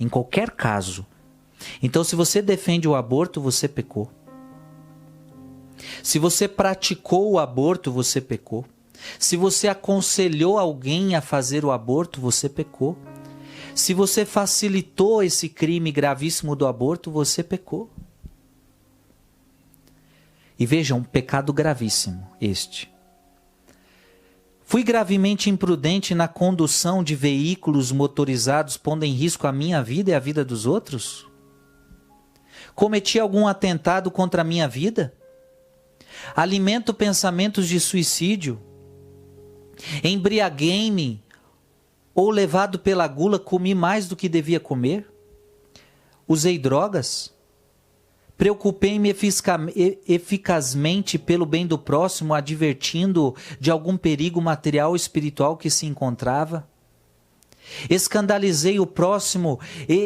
em qualquer caso. Então, se você defende o aborto, você pecou. Se você praticou o aborto, você pecou. Se você aconselhou alguém a fazer o aborto, você pecou. Se você facilitou esse crime gravíssimo do aborto, você pecou. E vejam, um pecado gravíssimo este. Fui gravemente imprudente na condução de veículos motorizados, pondo em risco a minha vida e a vida dos outros? Cometi algum atentado contra a minha vida? Alimento pensamentos de suicídio? Embriaguei-me? Ou levado pela gula, comi mais do que devia comer? Usei drogas? Preocupei-me eficazmente pelo bem do próximo, advertindo de algum perigo material ou espiritual que se encontrava? Escandalizei o próximo,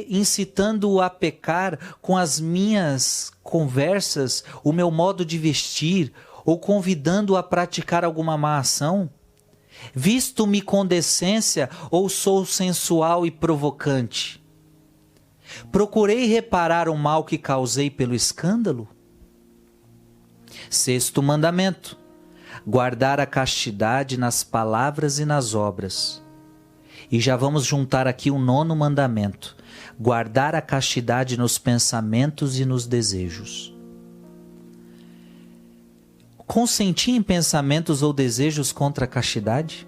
incitando-o a pecar com as minhas conversas, o meu modo de vestir, ou convidando-o a praticar alguma má ação? Visto-me com decência ou sou sensual e provocante? Procurei reparar o mal que causei pelo escândalo? Sexto mandamento: guardar a castidade nas palavras e nas obras. E já vamos juntar aqui o nono mandamento: guardar a castidade nos pensamentos e nos desejos. Consenti em pensamentos ou desejos contra a castidade?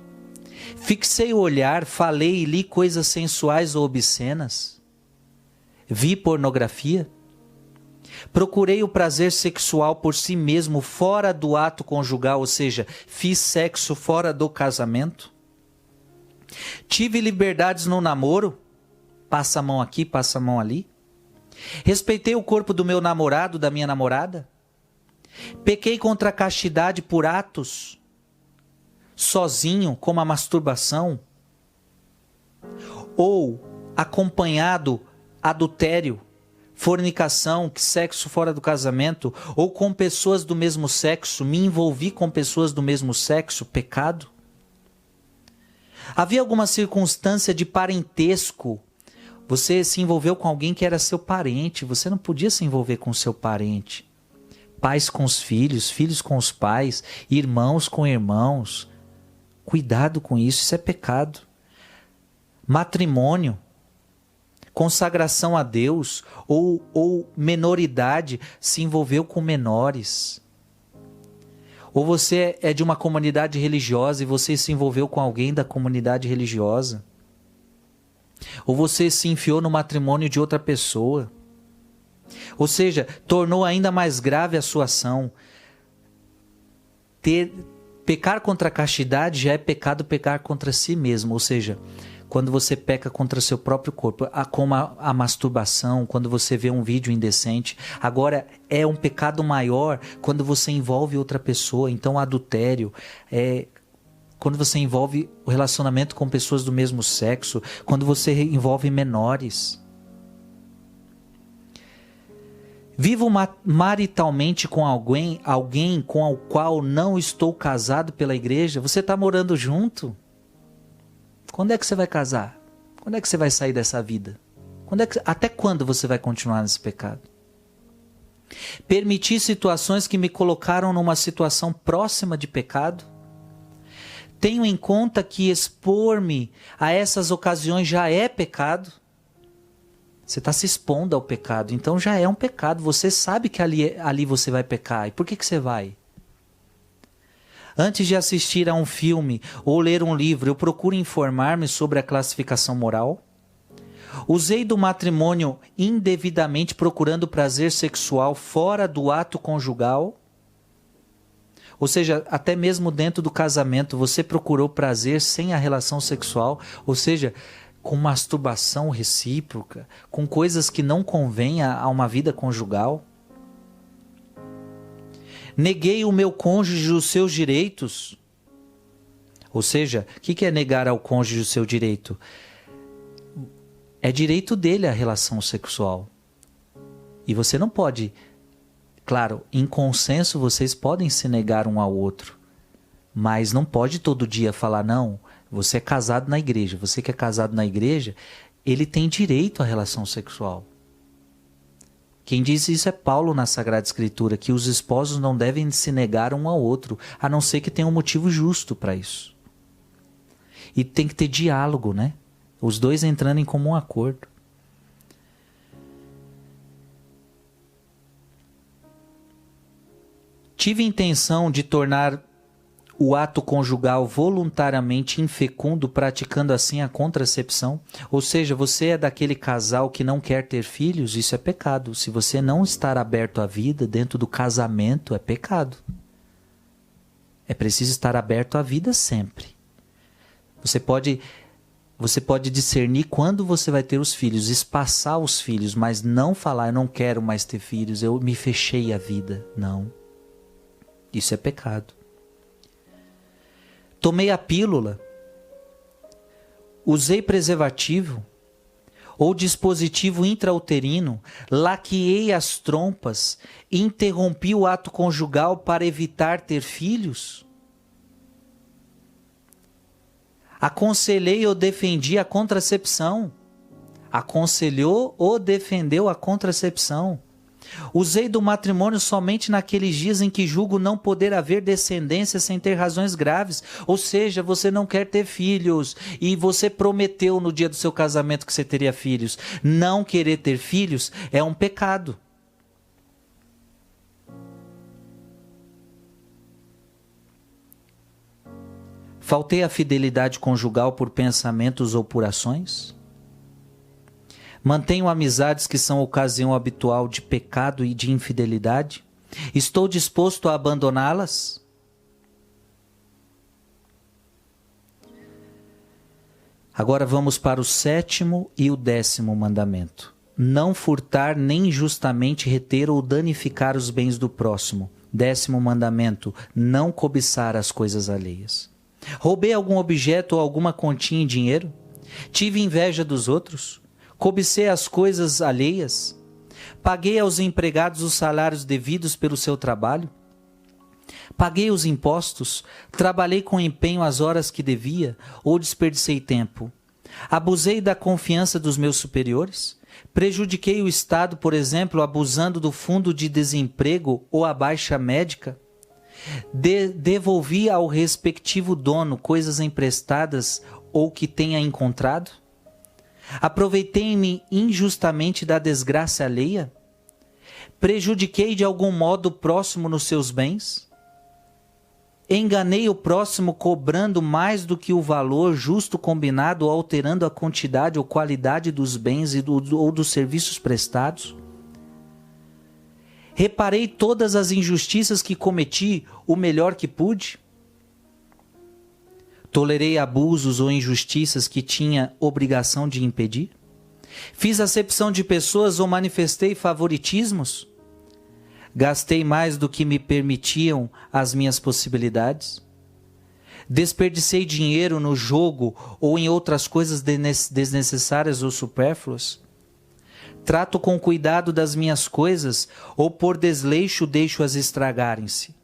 Fixei o olhar, falei e li coisas sensuais ou obscenas? Vi pornografia? Procurei o prazer sexual por si mesmo fora do ato conjugal, ou seja, fiz sexo fora do casamento? Tive liberdades no namoro? Passa a mão aqui, passa a mão ali? Respeitei o corpo do meu namorado, da minha namorada? Pequei contra a castidade por atos sozinho, como a masturbação? Ou acompanhado, adultério, fornicação, sexo fora do casamento, ou com pessoas do mesmo sexo, me envolvi com pessoas do mesmo sexo, pecado? Havia alguma circunstância de parentesco? Você se envolveu com alguém que era seu parente, você não podia se envolver com seu parente. Pais com os filhos, filhos com os pais, irmãos com irmãos. Cuidado com isso, isso é pecado. Matrimônio, consagração a Deus ou menoridade, se envolveu com menores. Ou você é de uma comunidade religiosa e você se envolveu com alguém da comunidade religiosa. Ou você se enfiou no matrimônio de outra pessoa. Ou seja, tornou ainda mais grave a sua ação. Pecar contra a castidade já é pecado pecar contra si mesmo, ou seja, quando você peca contra seu próprio corpo, como a masturbação, quando você vê um vídeo indecente. Agora, é um pecado maior quando você envolve outra pessoa. Então, adultério é quando você envolve o relacionamento com pessoas do mesmo sexo, quando você envolve menores. Vivo maritalmente com alguém com o qual não estou casado pela igreja? Você está morando junto? Quando é que você vai casar? Quando é que você vai sair dessa vida? Até quando você vai continuar nesse pecado? Permiti situações que me colocaram numa situação próxima de pecado? Tenho em conta que expor-me a essas ocasiões já é pecado? Você está se expondo ao pecado, então já é um pecado. Você sabe que ali você vai pecar. E por que você vai? Antes de assistir a um filme ou ler um livro, eu procuro informar-me sobre a classificação moral? Usei do matrimônio indevidamente procurando prazer sexual fora do ato conjugal. Ou seja, até mesmo dentro do casamento, você procurou prazer sem a relação sexual, ou seja, com masturbação recíproca, com coisas que não convêm a uma vida conjugal. Neguei o meu cônjuge os seus direitos. Ou seja, o que é negar ao cônjuge o seu direito? É direito dele a relação sexual. E você não pode... Claro, em consenso vocês podem se negar um ao outro, mas não pode todo dia falar, não, você é casado na igreja, você que é casado na igreja, ele tem direito à relação sexual. Quem diz isso é Paulo na Sagrada Escritura, que os esposos não devem se negar um ao outro, a não ser que tenha um motivo justo para isso. E tem que ter diálogo, né? Os dois entrando em comum acordo. Tive intenção de tornar o ato conjugal voluntariamente infecundo, praticando assim a contracepção. Ou seja, você é daquele casal que não quer ter filhos, isso é pecado. Se você não estar aberto à vida dentro do casamento, é pecado. É preciso estar aberto à vida sempre. Você pode discernir quando você vai ter os filhos, espaçar os filhos, mas não falar, eu não quero mais ter filhos, eu me fechei à vida. Não. Isso é pecado. Tomei a pílula, usei preservativo ou dispositivo intrauterino, laqueei as trompas, interrompi o ato conjugal para evitar ter filhos? Aconselhei ou defendi a contracepção? Aconselhou ou defendeu a contracepção? Usei do matrimônio somente naqueles dias em que julgo não poder haver descendência sem ter razões graves. Ou seja, você não quer ter filhos e você prometeu no dia do seu casamento que você teria filhos. Não querer ter filhos é um pecado. Faltei à fidelidade conjugal por pensamentos ou por ações? Mantenho amizades que são ocasião habitual de pecado e de infidelidade? Estou disposto a abandoná-las? Agora vamos para o 7º e o 10º mandamento. Não furtar nem injustamente reter ou danificar os bens do próximo. 10º mandamento, não cobiçar as coisas alheias. Roubei algum objeto ou alguma continha em dinheiro? Tive inveja dos outros? Cobicei as coisas alheias? Paguei aos empregados os salários devidos pelo seu trabalho? Paguei os impostos? Trabalhei com empenho as horas que devia? Ou desperdicei tempo? Abusei da confiança dos meus superiores? Prejudiquei o Estado, por exemplo, abusando do fundo de desemprego ou a baixa médica? Devolvi ao respectivo dono coisas emprestadas ou que tenha encontrado? Aproveitei-me injustamente da desgraça alheia? Prejudiquei de algum modo o próximo nos seus bens? Enganei o próximo cobrando mais do que o valor justo combinado ou alterando a quantidade ou qualidade dos bens ou dos serviços prestados? Reparei todas as injustiças que cometi o melhor que pude? Tolerei abusos ou injustiças que tinha obrigação de impedir? Fiz acepção de pessoas ou manifestei favoritismos? Gastei mais do que me permitiam as minhas possibilidades? Desperdicei dinheiro no jogo ou em outras coisas desnecessárias ou supérfluas? Trato com cuidado das minhas coisas ou por desleixo deixo-as estragarem-se?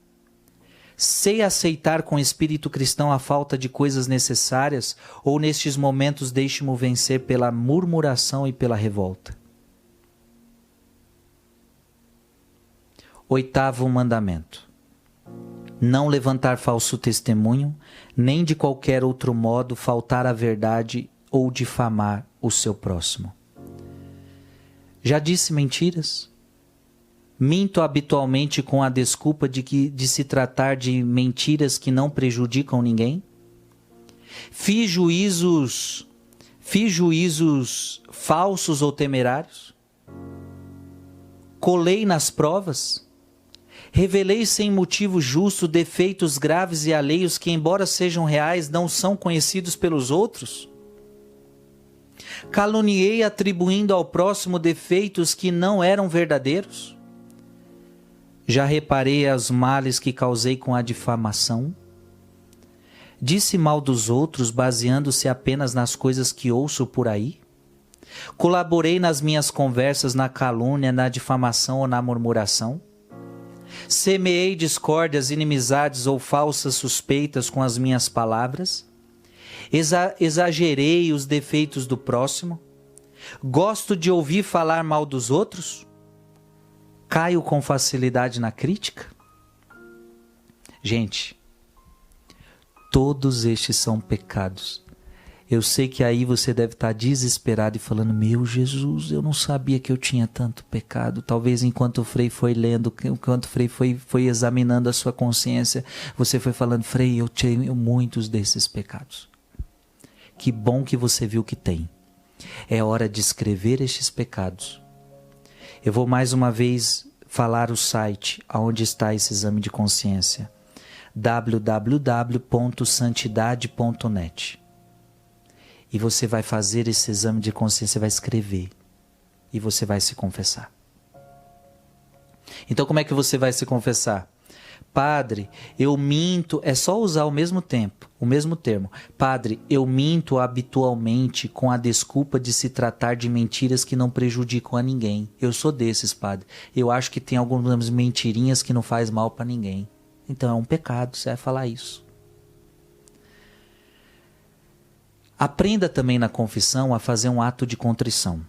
Sei aceitar com espírito cristão a falta de coisas necessárias ou nestes momentos deixo-me vencer pela murmuração e pela revolta? 8º mandamento. Não levantar falso testemunho, nem de qualquer outro modo faltar à verdade ou difamar o seu próximo. Já disse mentiras? Minto habitualmente com a desculpa de se tratar de mentiras que não prejudicam ninguém? Fiz juízos Fiz juízos falsos ou temerários? Colei nas provas? Revelei sem motivo justo defeitos graves e alheios que, embora sejam reais, não são conhecidos pelos outros? Caluniei atribuindo ao próximo defeitos que não eram verdadeiros? Já reparei aos males que causei com a difamação? Disse mal dos outros baseando-se apenas nas coisas que ouço por aí? Colaborei nas minhas conversas na calúnia, na difamação ou na murmuração? Semeei discórdias, inimizades ou falsas suspeitas com as minhas palavras? Exagerei os defeitos do próximo? Gosto de ouvir falar mal dos outros? Caio com facilidade na crítica? Gente, todos estes são pecados. Eu sei que aí você deve estar desesperado e falando: meu Jesus, eu não sabia que eu tinha tanto pecado. Talvez enquanto o Frei foi lendo, enquanto o Frei foi examinando a sua consciência, você foi falando: Frei, eu tenho muitos desses pecados. Que bom que você viu que tem. É hora de escrever estes pecados. Eu vou mais uma vez falar o site onde está esse exame de consciência: www.santidade.net. E você vai fazer esse exame de consciência, vai escrever. E você vai se confessar. Então como é que você vai se confessar? Padre, eu minto, é só usar o mesmo termo. Padre, eu minto habitualmente com a desculpa de se tratar de mentiras que não prejudicam a ninguém. Eu sou desses, padre. Eu acho que tem algumas mentirinhas que não faz mal para ninguém. Então é um pecado, você vai falar isso. Aprenda também na confissão a fazer um ato de contrição.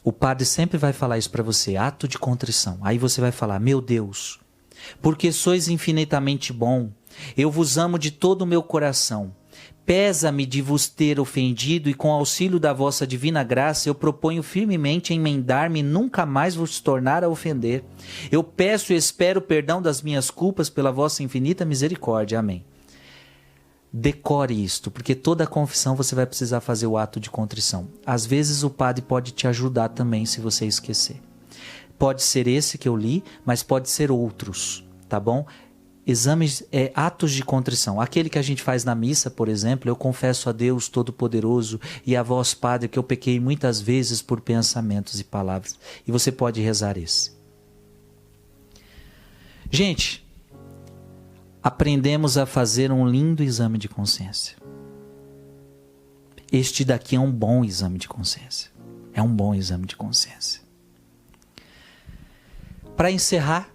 O padre sempre vai falar isso para você, ato de contrição. Aí você vai falar: meu Deus, porque sois infinitamente bom, eu vos amo de todo o meu coração. Pesa-me de vos ter ofendido e com auxílio da vossa divina graça eu proponho firmemente emendar-me e nunca mais vos tornar a ofender. Eu peço e espero perdão das minhas culpas pela vossa infinita misericórdia. Amém. Decore isto, porque toda confissão você vai precisar fazer o ato de contrição. Às vezes o padre pode te ajudar também se você esquecer. Pode ser esse que eu li, mas pode ser outros, tá bom? Exames, atos de contrição. Aquele que a gente faz na missa, por exemplo: eu confesso a Deus Todo-Poderoso e a vós, Padre, que eu pequei muitas vezes por pensamentos e palavras. E você pode rezar esse. Gente, aprendemos a fazer um lindo exame de consciência. Este daqui é um bom exame de consciência. É um bom exame de consciência. Para encerrar,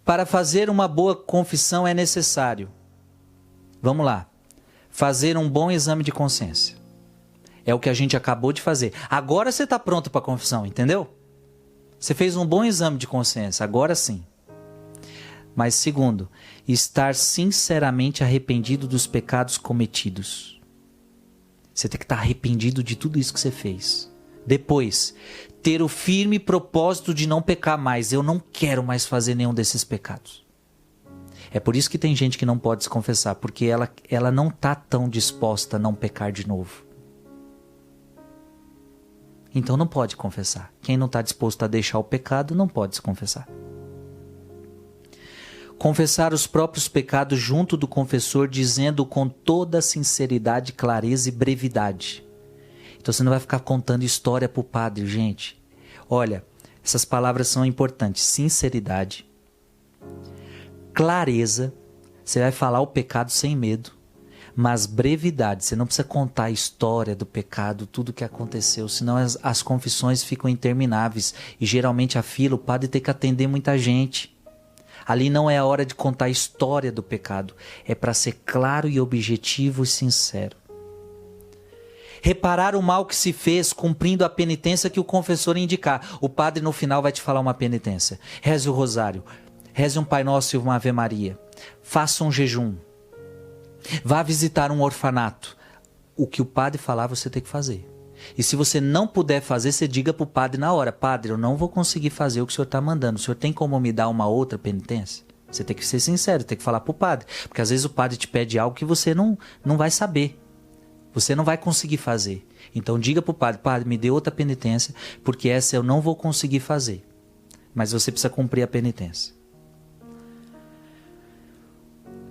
para fazer uma boa confissão é necessário, vamos lá, fazer um bom exame de consciência. É o que a gente acabou de fazer. Agora você está pronto para a confissão, entendeu? Você fez um bom exame de consciência, agora sim. Mas segundo, estar sinceramente arrependido dos pecados cometidos. Você tem que estar arrependido de tudo isso que você fez. Depois, ter o firme propósito de não pecar mais. Eu não quero mais fazer nenhum desses pecados. É por isso que tem gente que não pode se confessar, porque ela não está tão disposta a não pecar de novo. Então não pode confessar. Quem não está disposto a deixar o pecado não pode se confessar. Confessar os próprios pecados junto do confessor, dizendo com toda sinceridade, clareza e brevidade. Então você não vai ficar contando história para o padre, gente. Olha, essas palavras são importantes. Sinceridade, clareza, você vai falar o pecado sem medo, mas brevidade, você não precisa contar a história do pecado, tudo que aconteceu, senão as confissões ficam intermináveis e geralmente a fila, o padre tem que atender muita gente. Ali não é a hora de contar a história do pecado, é para ser claro e objetivo e sincero. Reparar o mal que se fez, cumprindo a penitência que o confessor indicar. O padre no final vai te falar uma penitência. Reze o rosário, reze um Pai Nosso e uma Ave Maria. Faça um jejum. Vá visitar um orfanato. O que o padre falar você tem que fazer. E se você não puder fazer, você diga para o padre na hora: padre, eu não vou conseguir fazer o que o senhor está mandando. O senhor tem como me dar uma outra penitência? Você tem que ser sincero, tem que falar para o padre. Porque às vezes o padre te pede algo que você não vai saber. Você não vai conseguir fazer. Então diga para o padre, padre, me dê outra penitência, porque essa eu não vou conseguir fazer. Mas você precisa cumprir a penitência.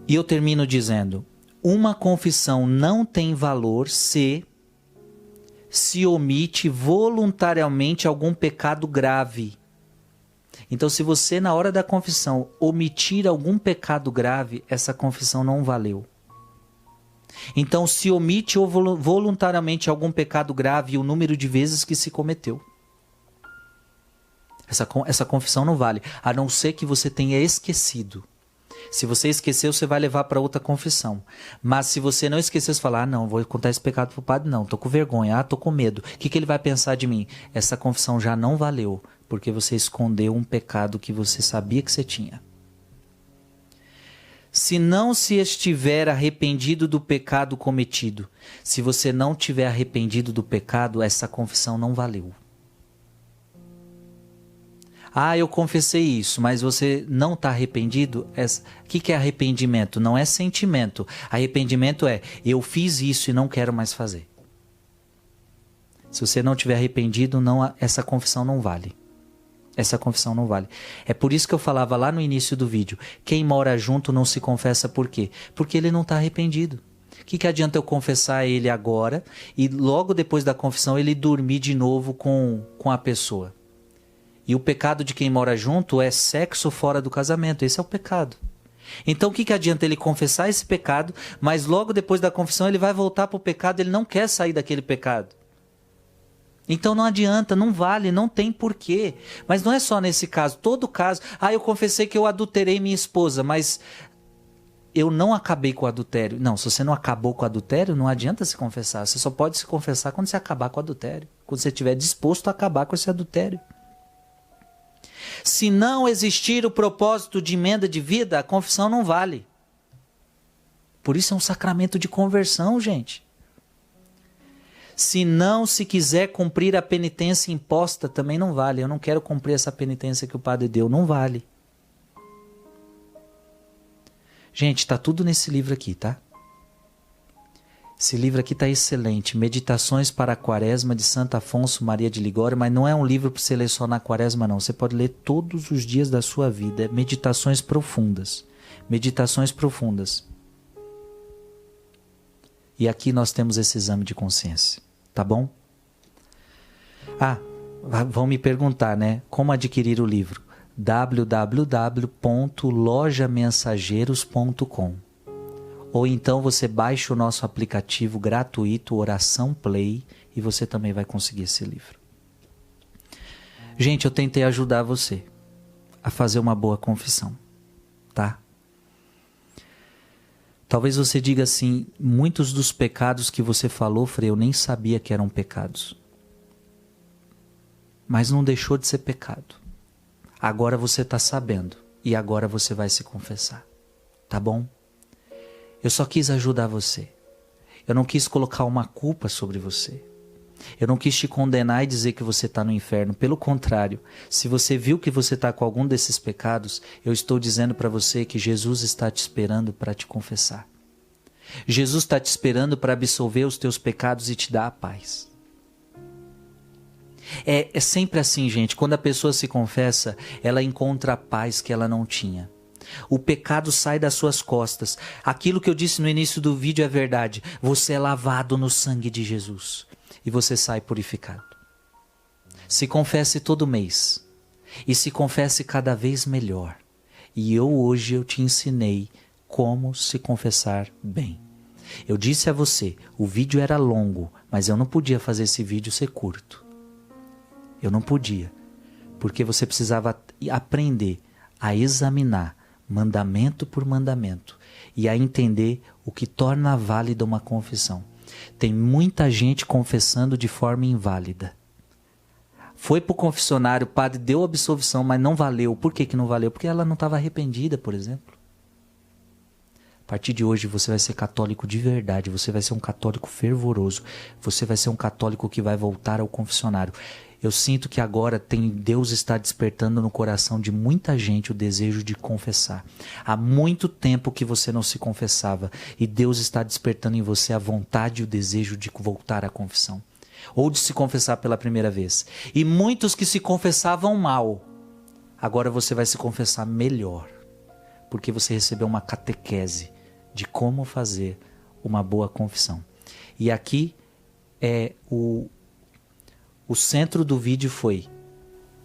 E eu termino dizendo, uma confissão não tem valor se omite voluntariamente algum pecado grave. Então, se você, na hora da confissão, omitir algum pecado grave, essa confissão não valeu. Então, se omite voluntariamente algum pecado grave e o número de vezes que se cometeu. Essa confissão não vale, a não ser que você tenha esquecido. Se você esqueceu, você vai levar para outra confissão. Mas se você não esqueceu, você fala, não, vou contar esse pecado pro padre, não, tô com vergonha, tô com medo. O que ele vai pensar de mim? Essa confissão já não valeu, porque você escondeu um pecado que você sabia que você tinha. Se não se estiver arrependido do pecado cometido, se você não tiver arrependido do pecado, essa confissão não valeu. Ah, eu confessei isso, mas você não está arrependido? O que é arrependimento? Não é sentimento. Arrependimento é, eu fiz isso e não quero mais fazer. Se você não tiver arrependido, essa confissão não vale. Essa confissão não vale. É por isso que eu falava lá no início do vídeo, quem mora junto não se confessa por quê? Porque ele não está arrependido. O que adianta eu confessar ele agora e logo depois da confissão ele dormir de novo com a pessoa? E o pecado de quem mora junto é sexo fora do casamento. Esse é o pecado. Então o que adianta ele confessar esse pecado, mas logo depois da confissão ele vai voltar para o pecado, ele não quer sair daquele pecado. Então não adianta, não vale, não tem porquê. Mas não é só nesse caso, todo caso. Ah, eu confessei que eu adulterei minha esposa, mas eu não acabei com o adultério. Não, se você não acabou com o adultério, não adianta se confessar. Você só pode se confessar quando você acabar com o adultério. Quando você estiver disposto a acabar com esse adultério. Se não existir o propósito de emenda de vida, a confissão não vale. Por isso é um sacramento de conversão, gente. Se não se quiser cumprir a penitência imposta, também não vale. Eu não quero cumprir essa penitência que o padre deu, não vale. Gente, está tudo nesse livro aqui, tá? Esse livro aqui está excelente. Meditações para a Quaresma, de Santo Afonso Maria de Ligório, mas não é um livro para você ler só na Quaresma, não. Você pode ler todos os dias da sua vida. É meditações profundas. Meditações profundas. E aqui nós temos esse exame de consciência. Tá bom? Ah, vão me perguntar, né? Como adquirir o livro? www.lojamensageiros.com. Ou então você baixa o nosso aplicativo gratuito Oração Play e você também vai conseguir esse livro. Gente, eu tentei ajudar você a fazer uma boa confissão, tá? Talvez você diga assim, muitos dos pecados que você falou, Frei, eu nem sabia que eram pecados. Mas não deixou de ser pecado. Agora você está sabendo e agora você vai se confessar, tá bom? Eu só quis ajudar você. Eu não quis colocar uma culpa sobre você. Eu não quis te condenar e dizer que você está no inferno. Pelo contrário, se você viu que você está com algum desses pecados, eu estou dizendo para você que Jesus está te esperando para te confessar. Jesus está te esperando para absolver os teus pecados e te dar a paz. É sempre assim, gente. Quando a pessoa se confessa, ela encontra a paz que ela não tinha. O pecado sai das suas costas. Aquilo que eu disse no início do vídeo é verdade. Você é lavado no sangue de Jesus. E você sai purificado. Se confesse todo mês. E se confesse cada vez melhor. E hoje eu te ensinei como se confessar bem. Eu disse a você, o vídeo era longo, mas eu não podia fazer esse vídeo ser curto. Eu não podia. Porque você precisava aprender a examinar mandamento por mandamento, e a entender o que torna válida uma confissão. Tem muita gente confessando de forma inválida. Foi para o confessionário, o padre deu absolvição, mas não valeu. Por que não valeu? Porque ela não estava arrependida, por exemplo. A partir de hoje você vai ser católico de verdade, você vai ser um católico fervoroso, você vai ser um católico que vai voltar ao confessionário. Eu sinto que agora Deus está despertando no coração de muita gente o desejo de confessar. Há muito tempo que você não se confessava e Deus está despertando em você a vontade e o desejo de voltar à confissão. Ou de se confessar pela primeira vez. E muitos que se confessavam mal, agora você vai se confessar melhor. Porque você recebeu uma catequese de como fazer uma boa confissão. E aqui o centro do vídeo foi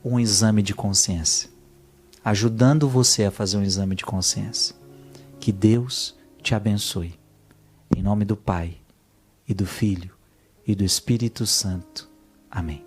um exame de consciência, ajudando você a fazer um exame de consciência. Que Deus te abençoe. Em nome do Pai, e do Filho, e do Espírito Santo. Amém.